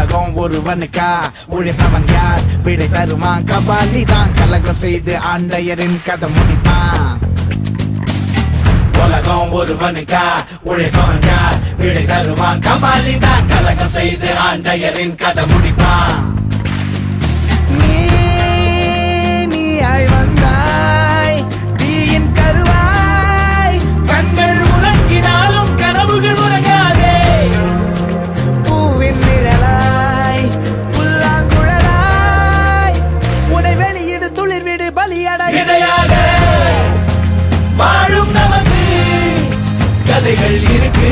உலகம் ஒருவனுக்கா உழைப்பவன் யார் விடை தருவான் கபாலி தான் கலகம் செய்து ஆண்டையரின் கதை முடிப்பான் உலகம் ஒருவனுக்கா உழைப்பவன் யார் விடை தருவான் கபாலி தான் கலகம் செய்து ஆண்டையரின் கதை முடிப்பான் நீயாய் வந்தாய் தீயின் கருவாய் கண்கள் உறங்கினாலும் கனவுகள் உறங்காதே பூவின் நிழலாய் புல்லாங்குழலாய் உன்னை வெளியிடு துளிர்விடு பலியடையாக வாழும் நமக்கு கதைகள் இருக்கு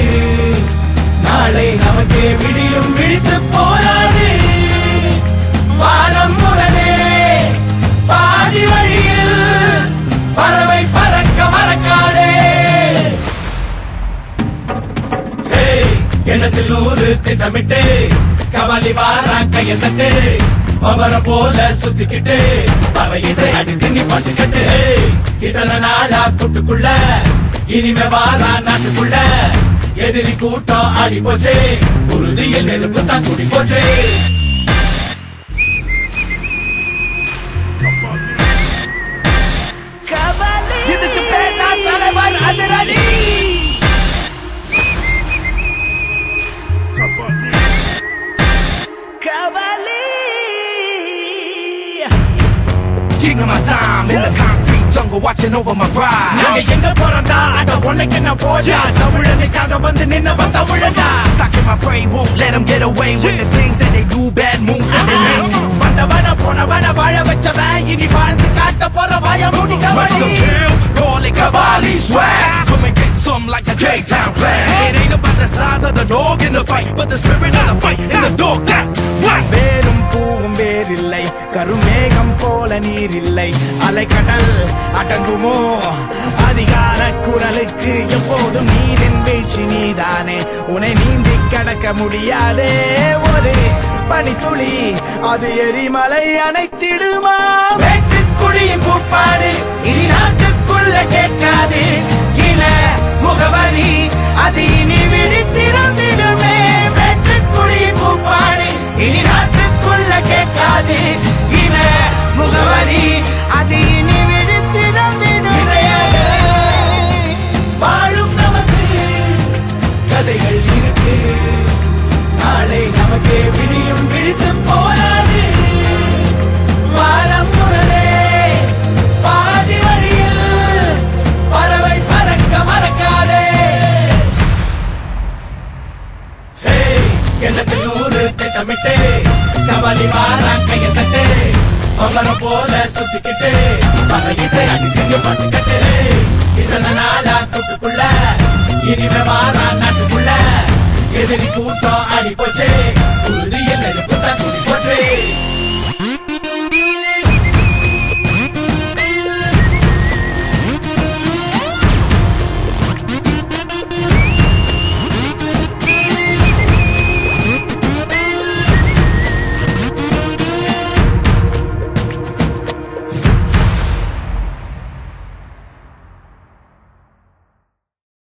நாளை நமக்கே விடியும் விழித்து போராடு வானம் உடனே பாதி வழியில் பறவை பறக்க மறக்காதே எண்ணத்தில் ஊரு திட்டமிட்டு கபாலி வாரா கைய தட்டு அவர போல சுத்திக்கிட்டு பற இசை அடித்து நீ பாட்டுக்கட்டு இத்தனை நாளா கூட்டுக்குள்ள இனிமே வாரா நாட்டுக்குள்ள எதிரி கூட்டம் ஆடி போச்சே உறுதியில் நெருப்பு தான் கூடி போச்சே இதுக்கு பேர் தான் தலைவர் அதிரடி King of my time in the concrete jungle watching over my pride. நாங்க எங்க போறதா அட உனக்கு என்ன போயா தமிழனுக்காக வந்து நின்னவன் தமிழனா. Stuck in my prey won't let them get away with the things that they do bad moves that they make. வந்தவன போனவன வாழ வச்சவன் இனி வாழ்ந்து காட்ட போற வாய மூடி Kabali. Call it Kabali swag. Come and get some like a K-Town clan. It ain't about the size of the dog in the fight, but the spirit of the fight in the dog. That's right. வேரும் பூவும் வேறில்லை கருமேகம் போல நீரில்லை அலைக்கடல் அடங்குமோ அதிகார குரலுக்கு எப்போதும் நீரின் வீழ்ச்சி நீதானே உன்னை நீந்தி கடக்க முடியாதே ஒரு பனித்துளி அது எரிமலை அணைத்திடுமா வெட்டுக்குடியின் கூப்பாடு இனி நாட்டுக்குள்ள கேட்காது இன முகவரி அது இனி விழித்திறந்திடுமே வெட்டுக்குடியின் கூப்பாடு இனி நாட்டுக்குள்ள கேட்காது இன முகவரி அது இனி விழித்திறந்திடுமே வாழும் நமக்கு கதைகள் இருக்கு நாளை நமக்கே விடியும் விழித்து போராடு வானம் உடனே பாதி வழியில் பறவை பறக்க மறக்காதே எண்ணத்தில் ஊரு திட்டமிட்டு கபாலி வாரா கைய தட்டு அவர போல சுத்திக்கிட்டு பற இசை அடித்து பாட்டுக்கட்டு இதன நாளா கூட்டுக்குள்ள இனிமே வாரா நாட்டுக்குள்ள எதிரி கூட்டம் ஆடி போச்சே உறுதி